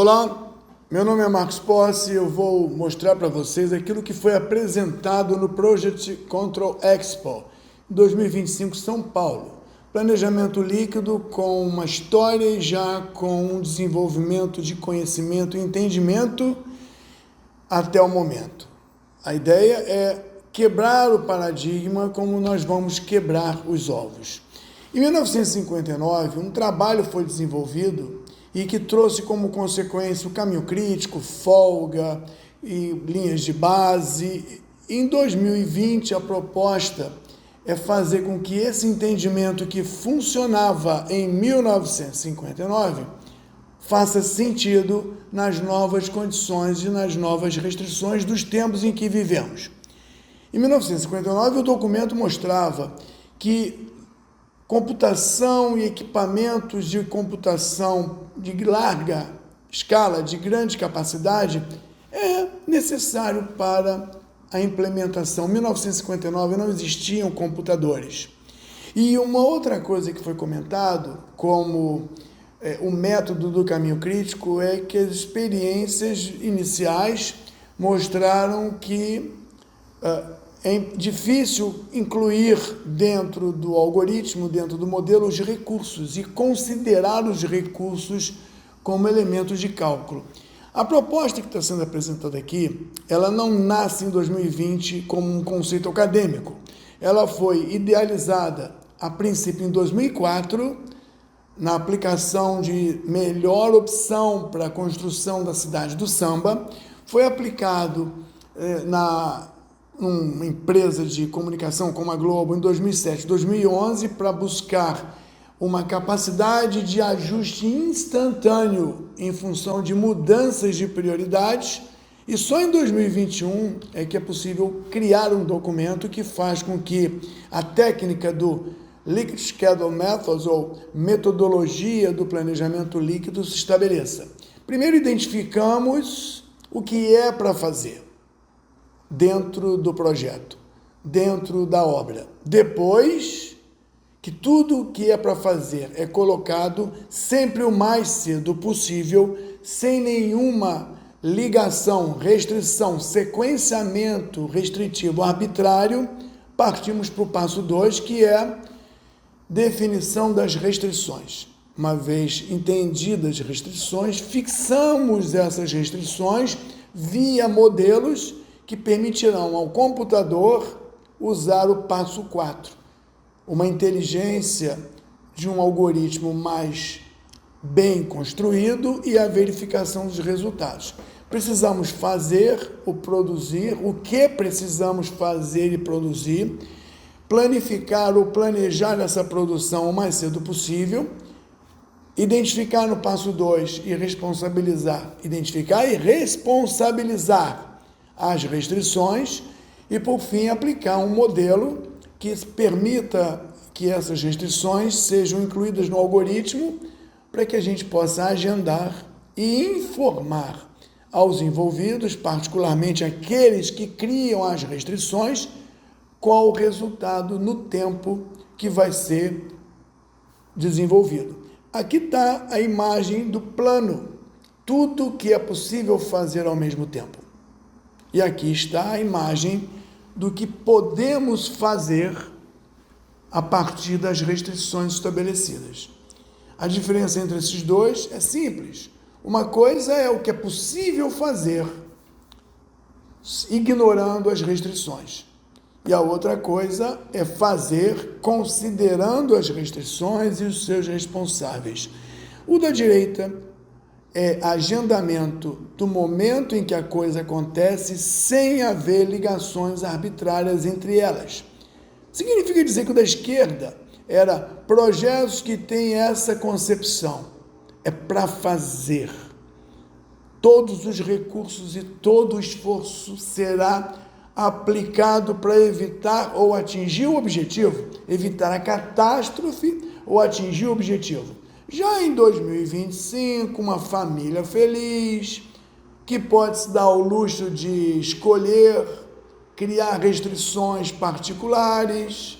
Olá, meu nome é Marcos Posse e eu vou mostrar para vocês aquilo que foi apresentado no Project Control Expo 2025 São Paulo. Planejamento líquido com uma história e já com um desenvolvimento de conhecimento e entendimento até o momento. A ideia é quebrar o paradigma como nós vamos quebrar os ovos. Em 1959, um trabalho foi desenvolvido e que trouxe como consequência o caminho crítico, folga e linhas de base. Em 2020, a proposta é fazer com que esse entendimento que funcionava em 1959 faça sentido nas novas condições e nas novas restrições dos tempos em que vivemos. Em 1959, o documento mostrava que computação e equipamentos de computação de larga escala, de grande capacidade, é necessário para a implementação. Em 1959 não existiam computadores. E uma outra coisa que foi comentado como o método do caminho crítico é que as experiências iniciais mostraram que é difícil incluir dentro do algoritmo, dentro do modelo, os recursos e considerar os recursos como elementos de cálculo. A proposta que está sendo apresentada aqui, ela não nasce em 2020 como um conceito acadêmico. Ela foi idealizada, a princípio, em 2004, na aplicação de melhor opção para a construção da cidade do samba. Foi aplicado uma empresa de comunicação como a Globo em 2007, 2011, para buscar uma capacidade de ajuste instantâneo em função de mudanças de prioridades, e só em 2021 é que é possível criar um documento que faz com que a técnica do Liquid Schedule Methods, ou metodologia do planejamento líquido, se estabeleça. Primeiro identificamos o que é para fazer dentro do projeto, dentro da obra. Depois que tudo o que é para fazer é colocado sempre o mais cedo possível, sem nenhuma ligação, restrição, sequenciamento restritivo arbitrário, partimos para o passo 2, que é definição das restrições. Uma vez entendidas as restrições, fixamos essas restrições via modelos que permitirão ao computador usar o passo 4, uma inteligência de um algoritmo mais bem construído e a verificação dos resultados. Precisamos fazer ou produzir o que precisamos fazer e produzir, planificar ou planejar essa produção o mais cedo possível, identificar no passo 2 e responsabilizar, identificar e responsabilizar as restrições e, por fim, aplicar um modelo que permita que essas restrições sejam incluídas no algoritmo para que a gente possa agendar e informar aos envolvidos, particularmente aqueles que criam as restrições, qual o resultado no tempo que vai ser desenvolvido. Aqui está a imagem do plano, tudo que é possível fazer ao mesmo tempo. E aqui está a imagem do que podemos fazer a partir das restrições estabelecidas. A diferença entre esses dois é simples. Uma coisa é o que é possível fazer ignorando as restrições. E a outra coisa é fazer considerando as restrições e os seus responsáveis. O da direita é agendamento do momento em que a coisa acontece sem haver ligações arbitrárias entre elas. Significa dizer que o da esquerda era projetos que têm essa concepção. É para fazer. Todos os recursos e todo o esforço será aplicado para evitar ou atingir o objetivo, evitar a catástrofe ou atingir o objetivo. Já em 2025, uma família feliz, que pode se dar ao luxo de escolher, criar restrições particulares.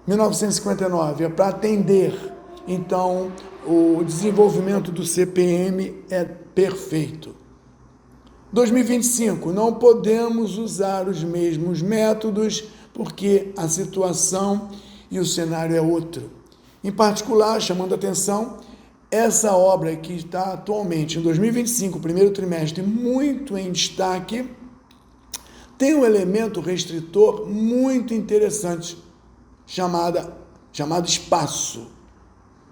1959 é para atender, então, o desenvolvimento do CPM é perfeito. 2025, não podemos usar os mesmos métodos porque a situação e o cenário é outro. Em particular, chamando a atenção, essa obra que está atualmente em 2025, primeiro trimestre, muito em destaque, tem um elemento restritor muito interessante, chamado espaço.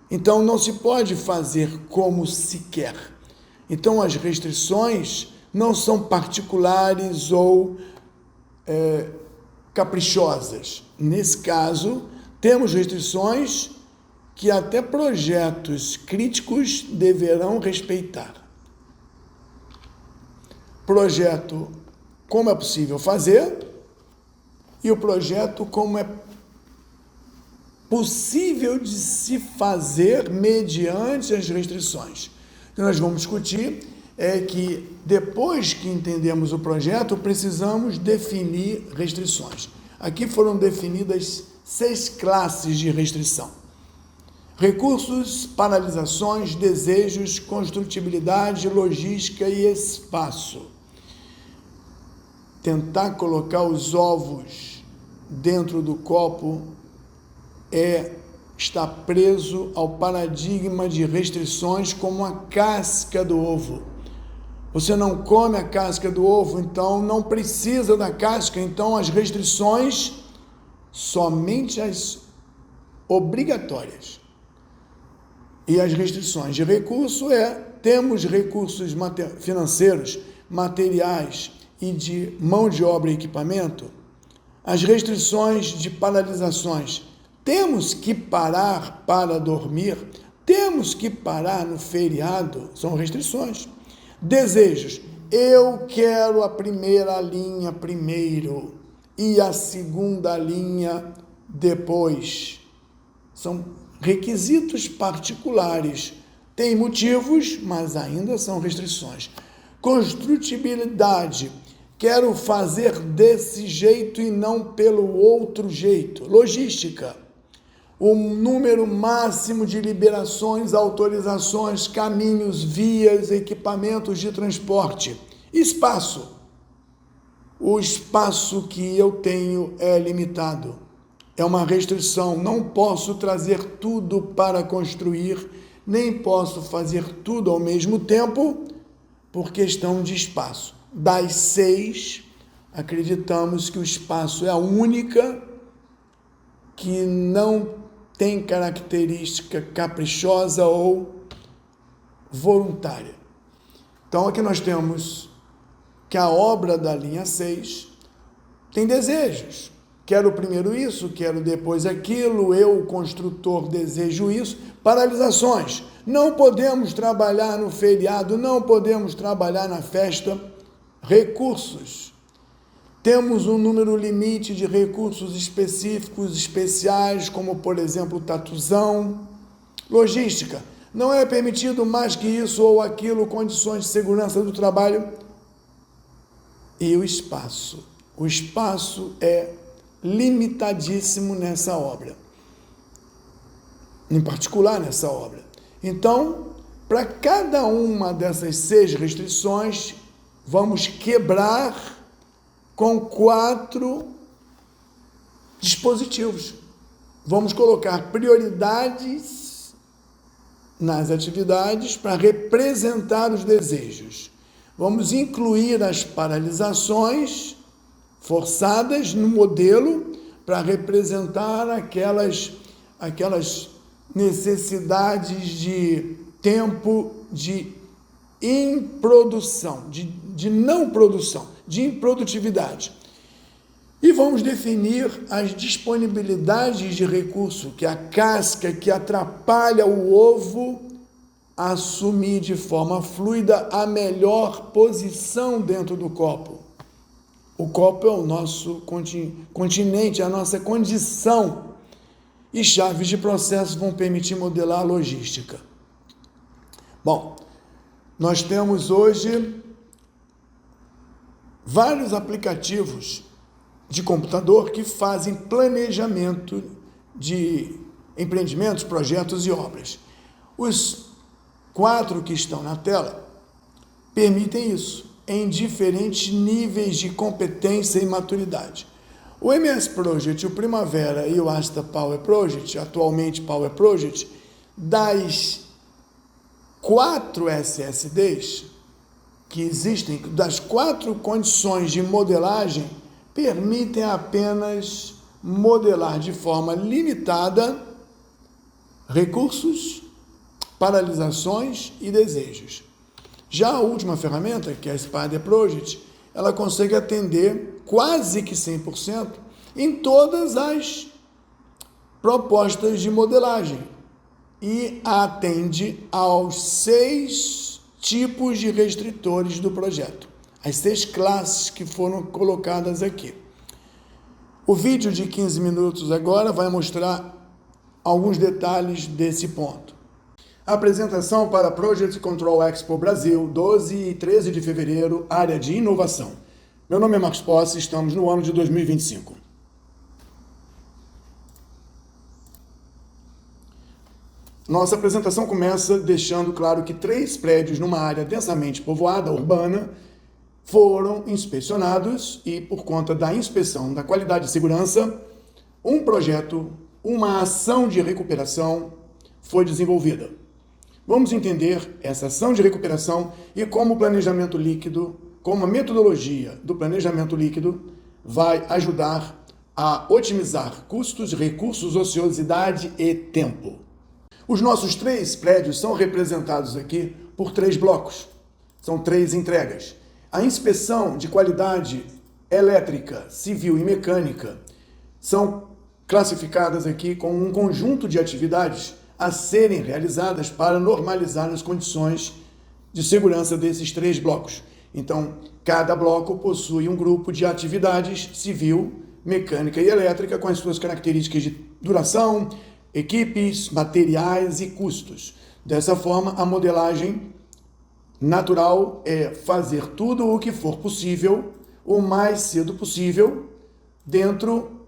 Então, não se pode fazer como se quer. Então, as restrições não são particulares ou caprichosas. Nesse caso, temos restrições que até projetos críticos deverão respeitar. Projeto, como é possível fazer, e o projeto, como é possível de se fazer mediante as restrições. O que nós vamos discutir é que, depois que entendemos o projeto, precisamos definir restrições. Aqui foram definidas 6 classes de restrição: recursos, paralisações, desejos, construtibilidade, logística e espaço. Tentar colocar os ovos dentro do copo está preso ao paradigma de restrições como a casca do ovo. Você não come a casca do ovo, então não precisa da casca. Então, as restrições, somente as obrigatórias. E as restrições de recurso temos recursos financeiros, materiais e de mão de obra e equipamento. As restrições de paralisações, temos que parar para dormir, temos que parar no feriado, são restrições. Desejos, eu quero a primeira linha primeiro e a segunda linha depois. São requisitos particulares, tem motivos, mas ainda são restrições. Construtibilidade, quero fazer desse jeito e não pelo outro jeito. Logística, o número máximo de liberações, autorizações, caminhos, vias, equipamentos de transporte. Espaço, o espaço que eu tenho é limitado. É uma restrição, não posso trazer tudo para construir, nem posso fazer tudo ao mesmo tempo, por questão de espaço. Das 6, acreditamos que o espaço é a única que não tem característica caprichosa ou voluntária. Então, aqui nós temos que a obra da linha 6 tem desejos. Quero primeiro isso, quero depois aquilo, eu, construtor, desejo isso. Paralisações. Não podemos trabalhar no feriado, não podemos trabalhar na festa. Recursos. Temos um número limite de recursos específicos, especiais, como, por exemplo, tatuzão. Logística. Não é permitido mais que isso ou aquilo, condições de segurança do trabalho. E o espaço. O espaço é limitadíssimo nessa obra. Em particular, nessa obra. Então, para cada uma dessas 6 restrições, vamos quebrar com 4 dispositivos. Vamos colocar prioridades nas atividades para representar os desejos. Vamos incluir as paralisações forçadas no modelo para representar aquelas necessidades de tempo de improdução, de não produção, de improdutividade. E vamos definir as disponibilidades de recurso, que é a casca que atrapalha o ovo a assumir de forma fluida a melhor posição dentro do copo. O copo é o nosso continente, a nossa condição. E chaves de processo vão permitir modelar a logística. Bom, nós temos hoje vários aplicativos de computador que fazem planejamento de empreendimentos, projetos e obras. Os 4 que estão na tela permitem isso, em diferentes níveis de competência e maturidade. O MS Project, o Primavera e o Asta Power Project, atualmente Power Project, das 4 SSDs que existem, das 4 condições de modelagem, permitem apenas modelar de forma limitada recursos, paralisações e desejos. Já a última ferramenta, que é a Spider Project, ela consegue atender quase que 100% em todas as propostas de modelagem e atende aos 6 tipos de restritores do projeto, as 6 classes que foram colocadas aqui. O vídeo de 15 minutos agora vai mostrar alguns detalhes desse ponto. Apresentação para a Project Control Expo Brasil, 12 e 13 de fevereiro, área de inovação. Meu nome é Marcos Posse, estamos no ano de 2025. Nossa apresentação começa deixando claro que 3 prédios numa área densamente povoada, urbana, foram inspecionados e, por conta da inspeção da qualidade de segurança, um projeto, uma ação de recuperação foi desenvolvida. Vamos entender essa ação de recuperação e como o planejamento líquido, como a metodologia do planejamento líquido vai ajudar a otimizar custos, recursos, ociosidade e tempo. Os nossos 3 prédios são representados aqui por 3 blocos. São 3 entregas. A inspeção de qualidade elétrica, civil e mecânica são classificadas aqui como um conjunto de atividades a serem realizadas para normalizar as condições de segurança desses 3 blocos. Então, cada bloco possui um grupo de atividades civil, mecânica e elétrica com as suas características de duração, equipes, materiais e custos. Dessa forma, a modelagem natural é fazer tudo o que for possível, o mais cedo possível, dentro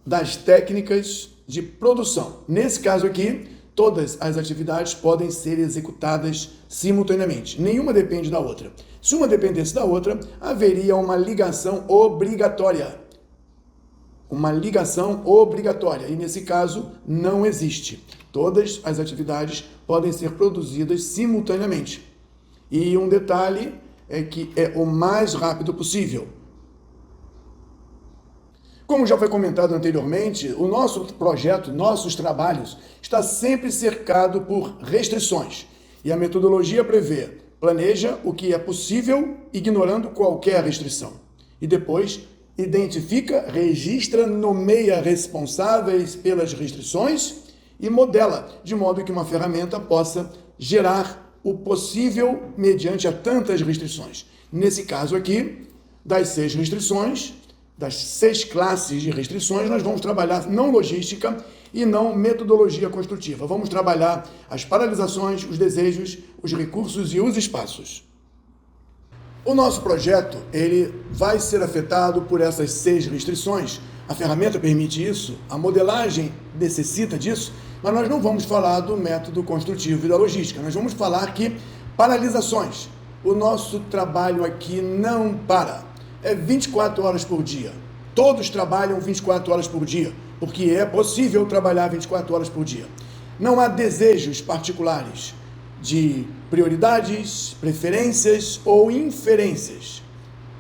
das técnicas de produção. Nesse caso aqui, todas as atividades podem ser executadas simultaneamente. Nenhuma depende da outra. Se uma dependesse da outra, haveria uma ligação obrigatória. Uma ligação obrigatória. E nesse caso, não existe. Todas as atividades podem ser produzidas simultaneamente. E um detalhe é que é o mais rápido possível. Como já foi comentado anteriormente, o nosso projeto, nossos trabalhos, está sempre cercado por restrições. E a metodologia prevê, planeja o que é possível, ignorando qualquer restrição. E depois, identifica, registra, nomeia responsáveis pelas restrições e modela, de modo que uma ferramenta possa gerar o possível mediante a tantas restrições. Nesse caso aqui, das 6 restrições, das 6 classes de restrições, nós vamos trabalhar não logística e não metodologia construtiva. Vamos trabalhar as paralisações, os desejos, os recursos e os espaços. O nosso projeto, ele vai ser afetado por essas 6 restrições. A ferramenta permite isso, a modelagem necessita disso, mas nós não vamos falar do método construtivo e da logística. Nós vamos falar que paralisações. O nosso trabalho aqui não para. É 24 horas por dia. Todos trabalham 24 horas por dia, porque é possível trabalhar 24 horas por dia. Não há desejos particulares de prioridades, preferências ou inferências.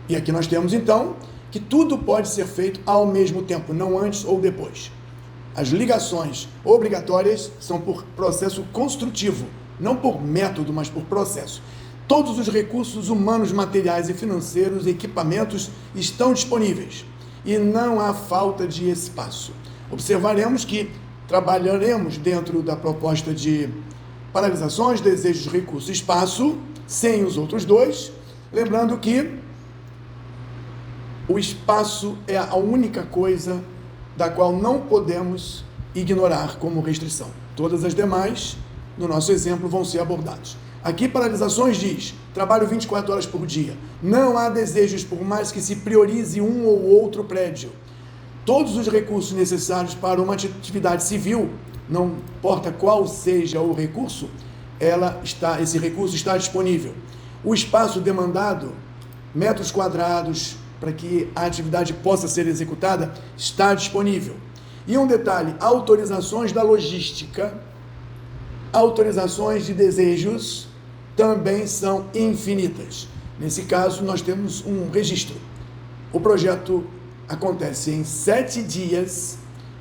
E aqui nós temos, então, que tudo pode ser feito ao mesmo tempo, não antes ou depois. As ligações obrigatórias são por processo construtivo, não por método, mas por processo. Todos os recursos humanos, materiais e financeiros e equipamentos estão disponíveis e não há falta de espaço. Observaremos que trabalharemos dentro da proposta de paralisações, desejos, recursos e espaço, sem os outros 2, lembrando que o espaço é a única coisa da qual não podemos ignorar como restrição. Todas as demais, no nosso exemplo, vão ser abordadas. Aqui, paralisações diz, trabalho 24 horas por dia. Não há desejos, por mais que se priorize um ou outro prédio. Todos os recursos necessários para uma atividade civil não importa qual seja o recurso, esse recurso está disponível. O espaço demandado, metros quadrados, para que a atividade possa ser executada, está disponível. E um detalhe, autorizações da logística, autorizações de desejos também são infinitas. Nesse caso, nós temos um registro. O projeto acontece em 7 dias,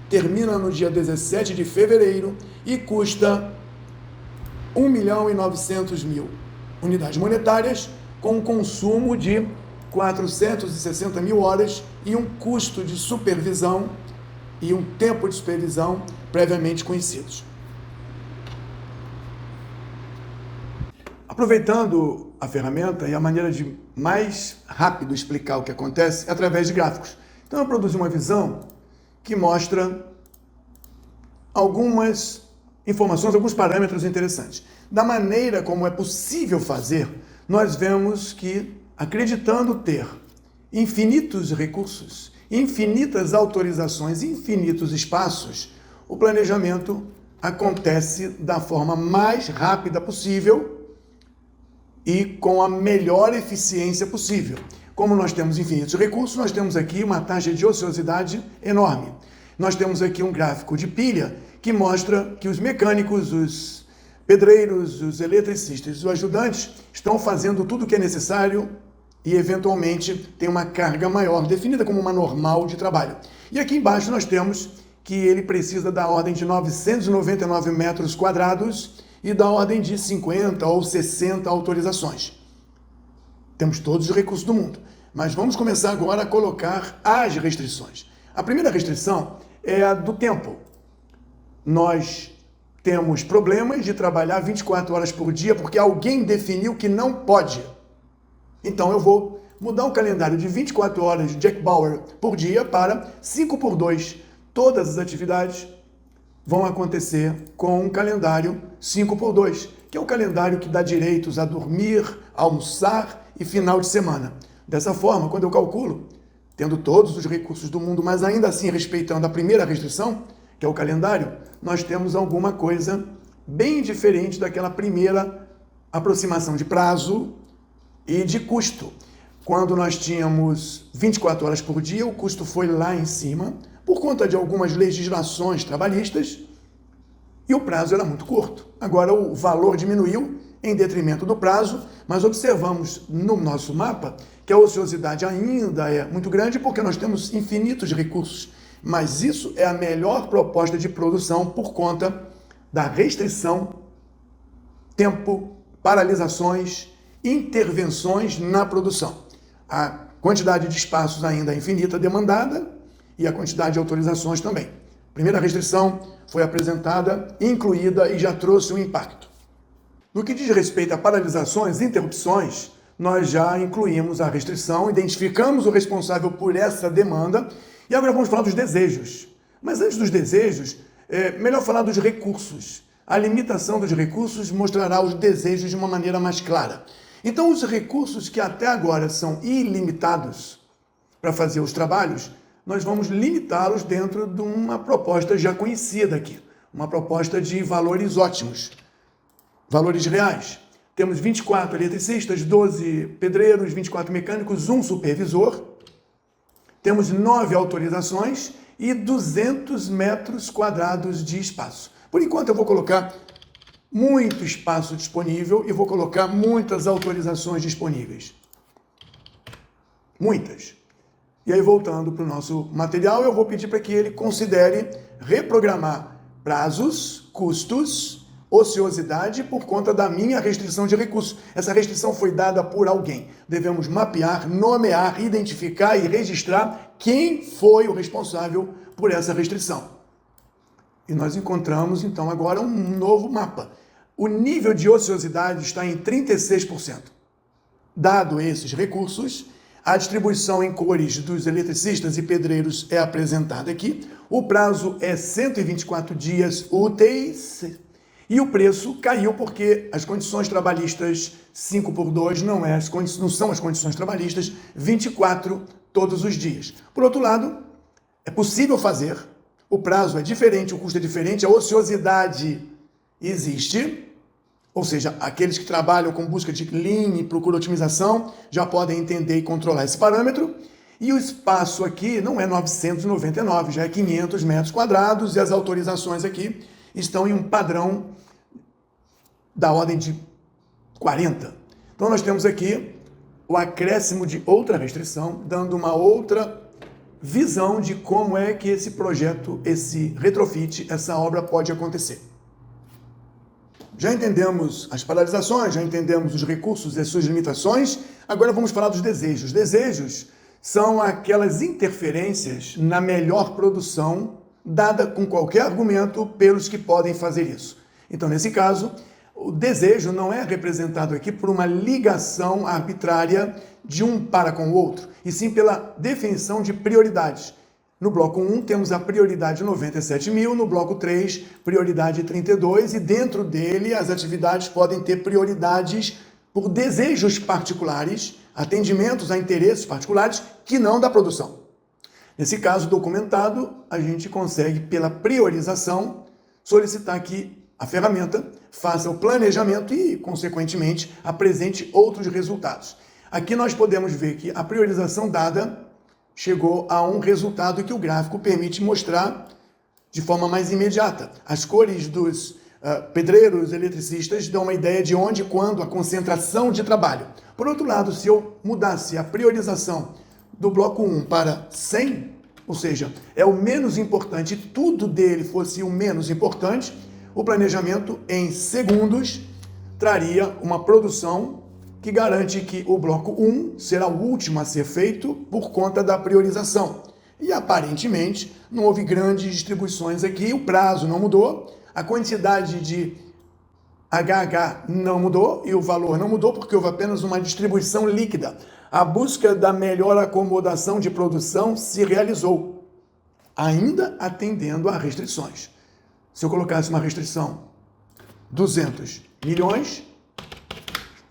termina no dia 17 de fevereiro e custa 1.900.000 unidades monetárias, com um consumo de 460 mil horas e um custo de supervisão e um tempo de supervisão previamente conhecidos. Aproveitando a ferramenta e a maneira de mais rápido explicar o que acontece é através de gráficos. Então eu produzi uma visão que mostra algumas informações, alguns parâmetros interessantes. Da maneira como é possível fazer, nós vemos que, acreditando ter infinitos recursos, infinitas autorizações, infinitos espaços, o planejamento acontece da forma mais rápida possível e com a melhor eficiência possível. Como nós temos infinitos recursos, nós temos aqui uma taxa de ociosidade enorme. Nós temos aqui um gráfico de pilha que mostra que os mecânicos, os pedreiros, os eletricistas, os ajudantes estão fazendo tudo o que é necessário e, eventualmente, tem uma carga maior, definida como uma normal de trabalho. E aqui embaixo nós temos que ele precisa da ordem de 999 metros quadrados e da ordem de 50 ou 60 autorizações. Temos todos os recursos do mundo, mas vamos começar agora a colocar as restrições. A primeira restrição é a do tempo. Nós temos problemas de trabalhar 24 horas por dia porque alguém definiu que não pode. Então eu vou mudar o calendário de 24 horas de Jack Bauer por dia para 5x2. Todas as atividades vão acontecer com um calendário 5x2, que é o calendário que dá direitos a dormir, almoçar e final de semana. Dessa forma, quando eu calculo, tendo todos os recursos do mundo, mas ainda assim respeitando a primeira restrição, que é o calendário, nós temos alguma coisa bem diferente daquela primeira aproximação de prazo e de custo. Quando nós tínhamos 24 horas por dia, o custo foi lá em cima, por conta de algumas legislações trabalhistas, e o prazo era muito curto. Agora o valor diminuiu em detrimento do prazo, mas observamos no nosso mapa que a ociosidade ainda é muito grande porque nós temos infinitos recursos, mas isso é a melhor proposta de produção por conta da restrição, tempo, paralisações, intervenções na produção. A quantidade de espaços ainda é infinita demandada e a quantidade de autorizações também. A primeira restrição foi apresentada, incluída e já trouxe um impacto. No que diz respeito a paralisações e interrupções, nós já incluímos a restrição, identificamos o responsável por essa demanda e agora vamos falar dos desejos. Mas antes dos desejos, é melhor falar dos recursos. A limitação dos recursos mostrará os desejos de uma maneira mais clara. Então, os recursos que até agora são ilimitados para fazer os trabalhos, nós vamos limitá-los dentro de uma proposta já conhecida aqui, uma proposta de valores ótimos, valores reais. Temos 24 eletricistas, 12 pedreiros, 24 mecânicos, 1 supervisor, temos 9 autorizações e 200 metros quadrados de espaço. Por enquanto eu vou colocar muito espaço disponível e vou colocar muitas autorizações disponíveis. Muitas. E aí, voltando para o nosso material, eu vou pedir para que ele considere reprogramar prazos, custos, ociosidade por conta da minha restrição de recursos. Essa restrição foi dada por alguém. Devemos mapear, nomear, identificar e registrar quem foi o responsável por essa restrição. E nós encontramos, então, agora um novo mapa. O nível de ociosidade está em 36%. Dado esses recursos, a distribuição em cores dos eletricistas e pedreiros é apresentada aqui. O prazo é 124 dias úteis e o preço caiu porque as condições trabalhistas 5x2 não são as condições trabalhistas 24 todos os dias. Por outro lado, é possível fazer o prazo é diferente, o custo é diferente, a ociosidade existe, ou seja, aqueles que trabalham com busca de Lean e procura otimização já podem entender e controlar esse parâmetro. E o espaço aqui não é 999, já é 500 metros quadrados e as autorizações aqui estão em um padrão da ordem de 40. Então nós temos aqui o acréscimo de outra restrição, dando uma outra visão de como é que esse projeto, esse retrofit, essa obra pode acontecer. Já entendemos as paralisações, já entendemos os recursos e as suas limitações, agora vamos falar dos desejos. Desejos são aquelas interferências na melhor produção, dada com qualquer argumento pelos que podem fazer isso. Então, nesse caso, o desejo não é representado aqui por uma ligação arbitrária de um para com o outro, e sim pela definição de prioridades. No bloco 1 temos a prioridade 97 mil, no bloco 3, prioridade 32, e dentro dele as atividades podem ter prioridades por desejos particulares, atendimentos a interesses particulares que não da produção. Nesse caso documentado, a gente consegue, pela priorização, solicitar que a ferramenta faça o planejamento e, consequentemente, apresente outros resultados. Aqui nós podemos ver que a priorização dada chegou a um resultado que o gráfico permite mostrar de forma mais imediata. As cores dos pedreiros, eletricistas, dão uma ideia de onde e quando a concentração de trabalho. Por outro lado, se eu mudasse a priorização do bloco 1 para 100, ou seja, é o menos importante, tudo dele fosse o menos importante, o planejamento em segundos traria uma produção que garante que o bloco 1 será o último a ser feito por conta da priorização. E aparentemente não houve grandes distribuições aqui, o prazo não mudou, a quantidade de HH não mudou e o valor não mudou porque houve apenas uma distribuição líquida. A busca da melhor acomodação de produção se realizou, ainda atendendo a restrições. Se eu colocasse uma restrição 200 milhões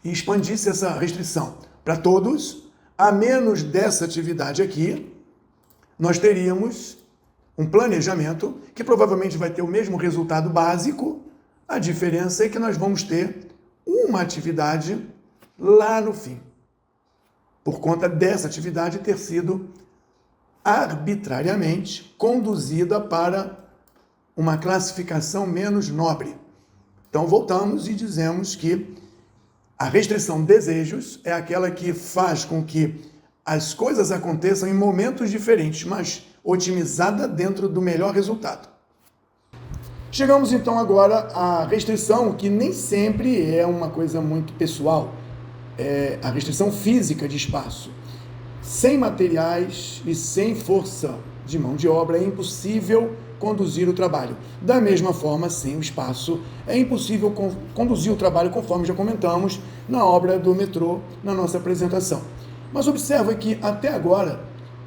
e expandisse essa restrição para todos, a menos dessa atividade aqui, nós teríamos um planejamento que provavelmente vai ter o mesmo resultado básico. A diferença é que nós vamos ter uma atividade lá no fim, por conta dessa atividade ter sido arbitrariamente conduzida para uma classificação menos nobre. Então voltamos e dizemos que a restrição de desejos é aquela que faz com que as coisas aconteçam em momentos diferentes, mas otimizada dentro do melhor resultado. Chegamos então agora à restrição, que nem sempre é uma coisa muito pessoal, é a restrição física de espaço. Sem materiais e sem força de mão de obra é impossível conduzir o trabalho. Da mesma forma, sem o espaço, é impossível conduzir o trabalho, conforme já comentamos na obra do metrô, na nossa apresentação. Mas observa que até agora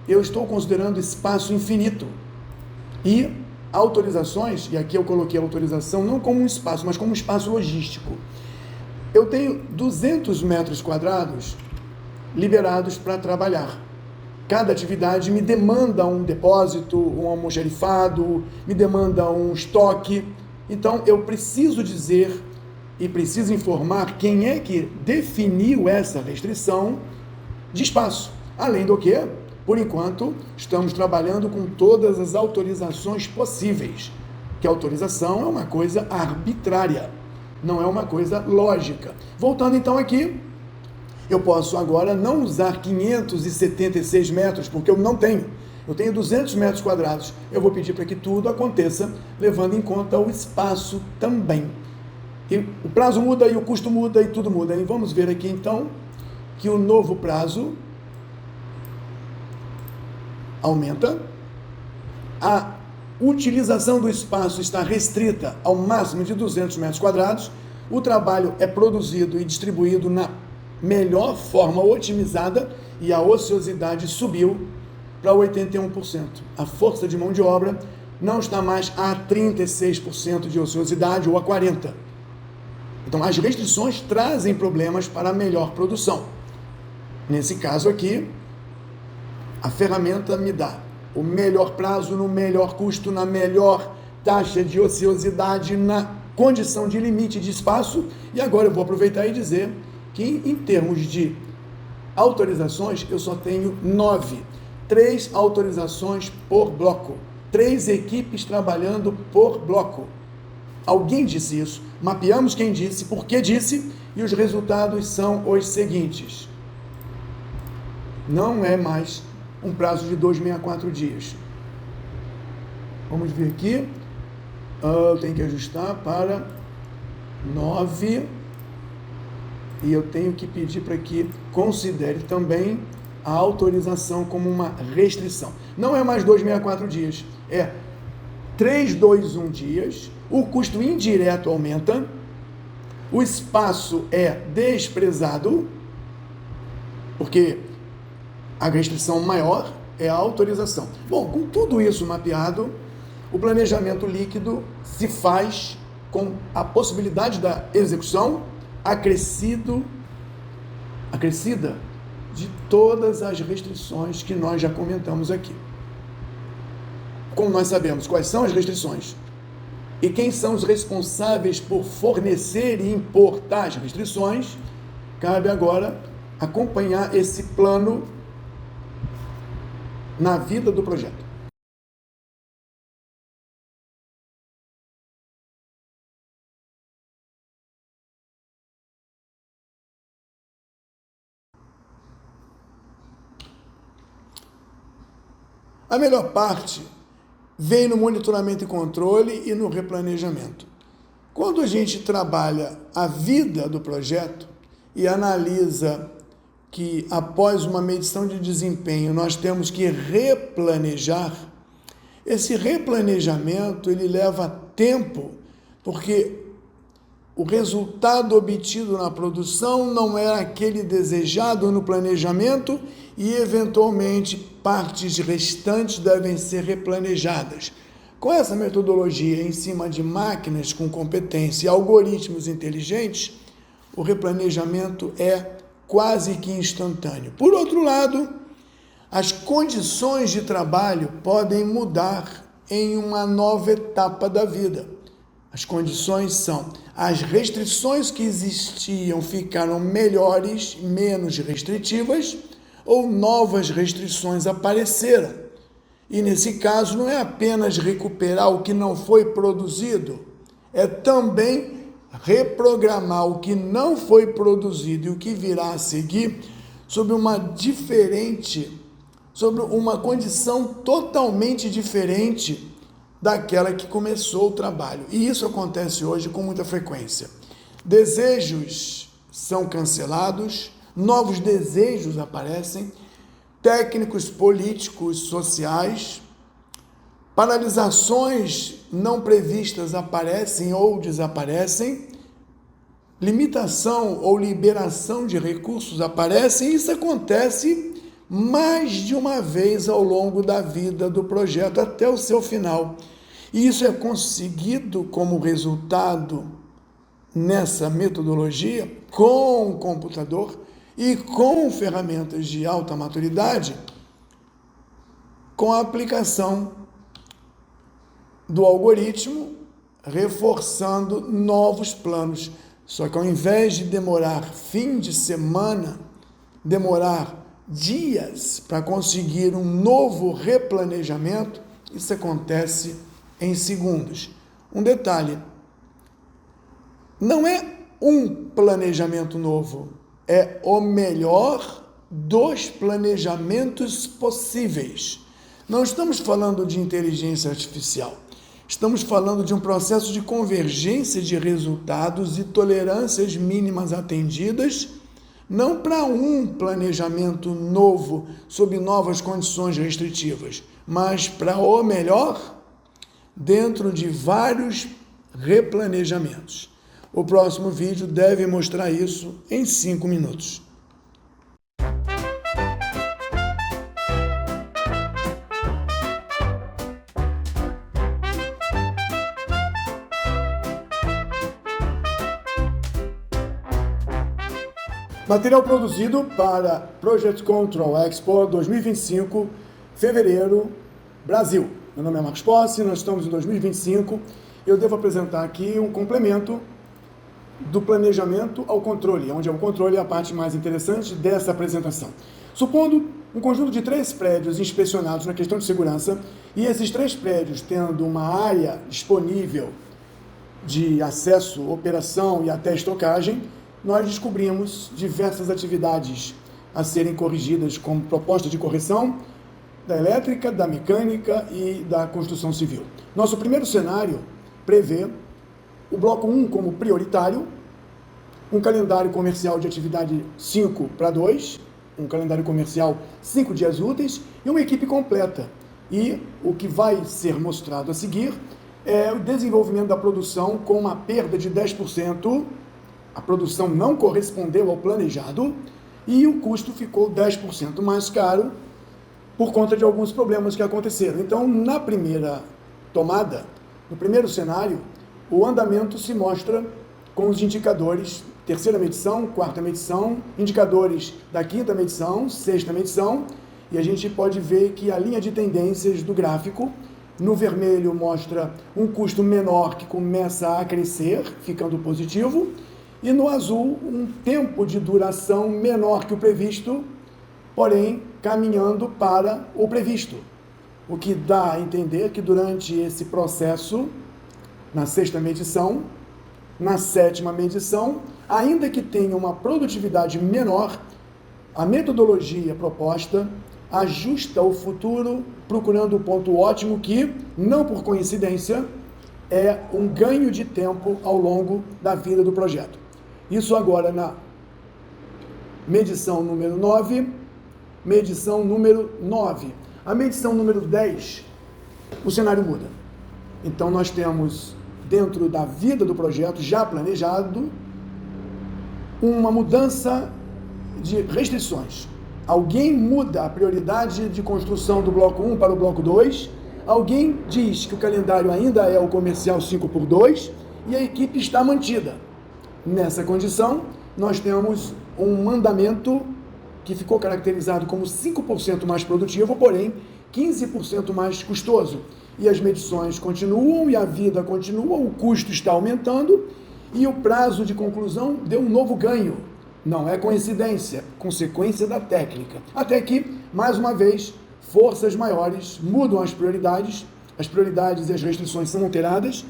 eu estou considerando espaço infinito e autorizações, e aqui eu coloquei a autorização não como um espaço, mas como um espaço logístico. Eu tenho 200 metros quadrados liberados para trabalhar. Cada atividade me demanda um depósito, um almoxarifado, me demanda um estoque. Então, eu preciso dizer e preciso informar quem é que definiu essa restrição de espaço. Além do que, por enquanto, estamos trabalhando com todas as autorizações possíveis, que a autorização é uma coisa arbitrária, não é uma coisa lógica. Voltando então aqui, eu posso agora não usar 576 metros, porque eu não tenho. Eu tenho 200 metros quadrados. Eu vou pedir para que tudo aconteça, levando em conta o espaço também. E o prazo muda, e o custo muda, e tudo muda. E vamos ver aqui, então, que o novo prazo aumenta. A utilização do espaço está restrita ao máximo de 200 metros quadrados. O trabalho é produzido e distribuído na melhor forma otimizada e a ociosidade subiu para 81%. A força de mão de obra não está mais a 36% de ociosidade ou a 40%. Então, as restrições trazem problemas para a melhor produção. Nesse caso aqui, a ferramenta me dá o melhor prazo, no melhor custo, na melhor taxa de ociosidade, na condição de limite de espaço. E agora eu vou aproveitar e dizer que, em termos de autorizações, eu só tenho 9. 3 autorizações por bloco. 3 equipes trabalhando por bloco. Alguém disse isso, mapeamos quem disse, por que disse, e os resultados são os seguintes. Não é mais um prazo de 264 dias. Vamos ver aqui. Eu tenho que ajustar para 9. E eu tenho que pedir para que considere também a autorização como uma restrição. Não é mais 264 dias, é 321 dias, o custo indireto aumenta, o espaço é desprezado, porque a restrição maior é a autorização. Bom, com tudo isso mapeado, o planejamento líquido se faz com a possibilidade da execução acrescida de todas as restrições que nós já comentamos aqui. Como nós sabemos quais são as restrições e quem são os responsáveis por fornecer e impor tais restrições, cabe agora acompanhar esse plano na vida do projeto. A melhor parte vem no monitoramento e controle e no replanejamento. Quando a gente trabalha a vida do projeto e analisa que após uma medição de desempenho nós temos que replanejar, esse replanejamento ele leva tempo, porque o resultado obtido na produção não era aquele desejado no planejamento e, eventualmente, partes restantes devem ser replanejadas. Com essa metodologia em cima de máquinas com competência e algoritmos inteligentes, o replanejamento é quase que instantâneo. Por outro lado, as condições de trabalho podem mudar em uma nova etapa da vida. As condições são: as restrições que existiam ficaram melhores, menos restritivas, ou novas restrições apareceram. E nesse caso não é apenas recuperar o que não foi produzido, é também reprogramar o que não foi produzido e o que virá a seguir sob uma condição totalmente diferente daquela que começou o trabalho. E isso acontece hoje com muita frequência. Desejos são cancelados, novos desejos aparecem, técnicos políticos, sociais, paralisações não previstas aparecem ou desaparecem, limitação ou liberação de recursos aparecem, e isso acontece mais de uma vez ao longo da vida do projeto até o seu final. E isso é conseguido como resultado nessa metodologia com o computador e com ferramentas de alta maturidade, com a aplicação do algoritmo, reforçando novos planos. Só que ao invés de demorar fim de semana, demorar dias para conseguir um novo replanejamento, isso acontece em segundos. Um detalhe: não é um planejamento novo, é o melhor dos planejamentos possíveis. Não estamos falando de inteligência artificial, estamos falando de um processo de convergência de resultados e tolerâncias mínimas atendidas, não para um planejamento novo sob novas condições restritivas, mas para o melhor dentro de vários replanejamentos. O próximo vídeo deve mostrar isso em 5 minutos. Material produzido para Project Control Expo 2025, fevereiro Brasil. Meu nome é Marcos Possi, nós estamos em 2025. Eu devo apresentar aqui um complemento do planejamento ao controle, onde o controle é a parte mais interessante dessa apresentação. Supondo um conjunto de 3 prédios inspecionados na questão de segurança, e esses 3 prédios tendo uma área disponível de acesso, operação e até estocagem, nós descobrimos diversas atividades a serem corrigidas como proposta de correção da elétrica, da mecânica e da construção civil. Nosso primeiro cenário prevê o bloco 1 como prioritário, um calendário comercial de atividade 5/2, um calendário comercial 5 dias úteis e uma equipe completa. E o que vai ser mostrado a seguir é o desenvolvimento da produção com uma perda de 10%, a produção não correspondeu ao planejado e o custo ficou 10% mais caro por conta de alguns problemas que aconteceram. Então, na primeira tomada, no primeiro cenário, o andamento se mostra com os indicadores, terceira medição, quarta medição, indicadores da quinta medição, sexta medição, e a gente pode ver que a linha de tendências do gráfico, no vermelho mostra um custo menor que começa a crescer, ficando positivo, e no azul um tempo de duração menor que o previsto, porém caminhando para o previsto. O que dá a entender que durante esse processo, na sexta medição, na sétima medição, ainda que tenha uma produtividade menor, a metodologia proposta ajusta o futuro procurando o ponto ótimo que, não por coincidência, é um ganho de tempo ao longo da vida do projeto. Isso agora na medição número 9, medição número 9. A medição número 10, o cenário muda. Então nós temos, dentro da vida do projeto já planejado, uma mudança de restrições. Alguém muda a prioridade de construção do bloco 1 para o bloco 2, alguém diz que o calendário ainda é o comercial 5/2 e a equipe está mantida. Nessa condição, nós temos um mandamento que ficou caracterizado como 5% mais produtivo, porém 15% mais custoso. E as medições continuam e a vida continua, o custo está aumentando e o prazo de conclusão deu um novo ganho. Não é coincidência, consequência da técnica. Até que, mais uma vez, forças maiores mudam as prioridades e as restrições são alteradas.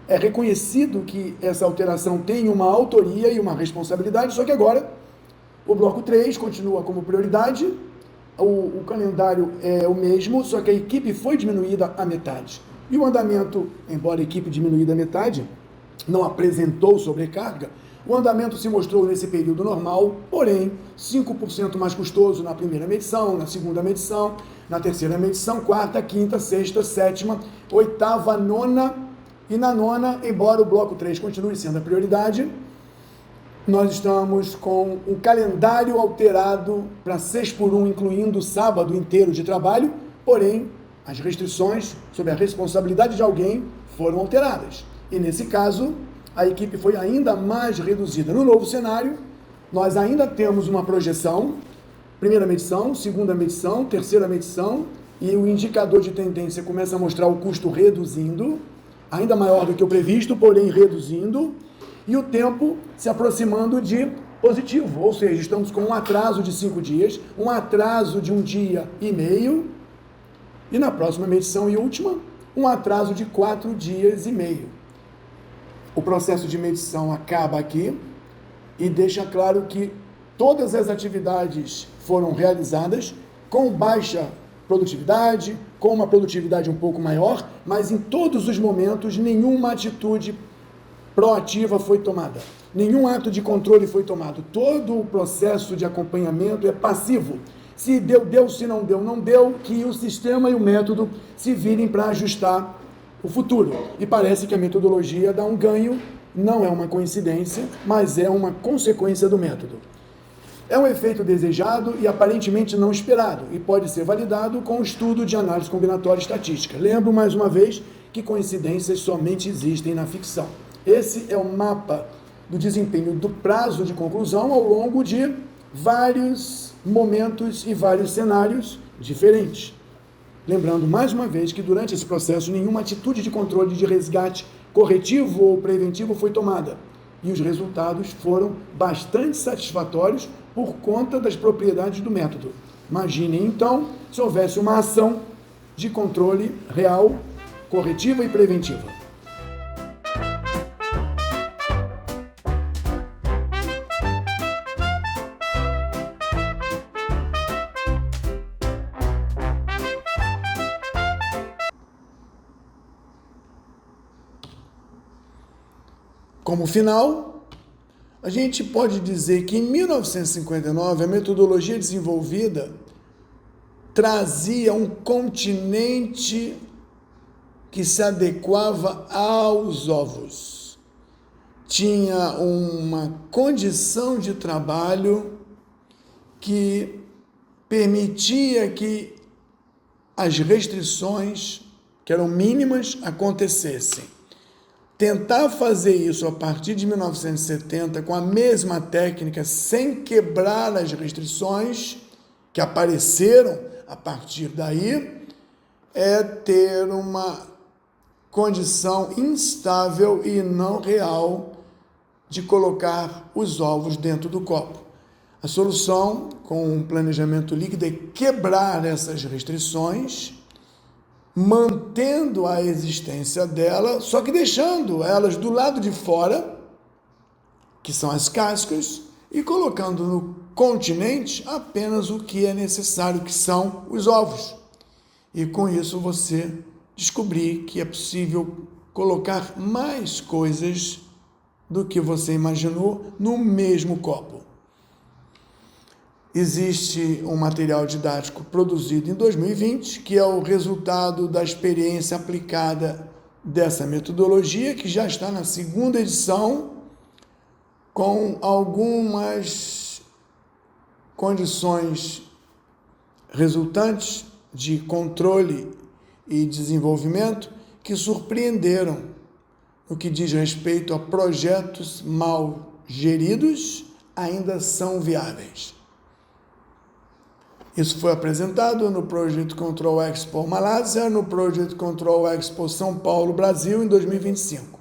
É reconhecido que essa alteração tem uma autoria e uma responsabilidade, só que agora o bloco 3 continua como prioridade, o calendário é o mesmo, só que a equipe foi diminuída à metade. E o andamento, embora a equipe diminuída à metade, não apresentou sobrecarga, o andamento se mostrou nesse período normal, porém 5% mais custoso na primeira medição, na segunda medição, na terceira medição, quarta, quinta, sexta, sétima, oitava, nona, e na nona, embora o bloco 3 continue sendo a prioridade, nós estamos com um calendário alterado para 6/1, incluindo o sábado inteiro de trabalho, porém, as restrições sobre a responsabilidade de alguém foram alteradas. E nesse caso, a equipe foi ainda mais reduzida. No novo cenário, nós ainda temos uma projeção, primeira medição, segunda medição, terceira medição, e o indicador de tendência começa a mostrar o custo reduzindo, ainda maior do que o previsto, porém reduzindo, e o tempo se aproximando de positivo, ou seja, estamos com um atraso de 5 dias, um atraso de 1 dia e meio, e na próxima medição e última, um atraso de 4 dias e meio. O processo de medição acaba aqui e deixa claro que todas as atividades foram realizadas com baixa produtividade, com uma produtividade um pouco maior, mas em todos os momentos nenhuma atitude proativa foi tomada. Nenhum ato de controle foi tomado. Todo o processo de acompanhamento é passivo. Se deu, deu. Se não deu, não deu. Que o sistema e o método se virem para ajustar o futuro. E parece que a metodologia dá um ganho. Não é uma coincidência, mas é uma consequência do método. É um efeito desejado e aparentemente não esperado, e pode ser validado com o estudo de análise combinatória estatística. Lembro mais uma vez que coincidências somente existem na ficção. Esse é o mapa do desempenho do prazo de conclusão ao longo de vários momentos e vários cenários diferentes. Lembrando mais uma vez que durante esse processo nenhuma atitude de controle de resgate corretivo ou preventivo foi tomada e os resultados foram bastante satisfatórios por conta das propriedades do método. Imagine então se houvesse uma ação de controle real, corretiva e preventiva. Como final, a gente pode dizer que em 1959 a metodologia desenvolvida trazia um continente que se adequava aos ovos. Tinha uma condição de trabalho que permitia que as restrições, que eram mínimas, acontecessem. Tentar fazer isso a partir de 1970 com a mesma técnica, sem quebrar as restrições que apareceram a partir daí, é ter uma condição instável e não real de colocar os ovos dentro do copo. A solução, com um planejamento líquido, é quebrar essas restrições, mantendo a existência dela, só que deixando elas do lado de fora, que são as cascas, e colocando no continente apenas o que é necessário, que são os ovos. E com isso você descobrir que é possível colocar mais coisas do que você imaginou no mesmo copo. Existe um material didático produzido em 2020, que é o resultado da experiência aplicada dessa metodologia, que já está na 2ª edição, com algumas condições resultantes de controle e desenvolvimento que surpreenderam no que diz respeito a projetos mal geridos, ainda são viáveis. Isso foi apresentado no Project Control Expo Malásia, no Project Control Expo São Paulo, Brasil, em 2025.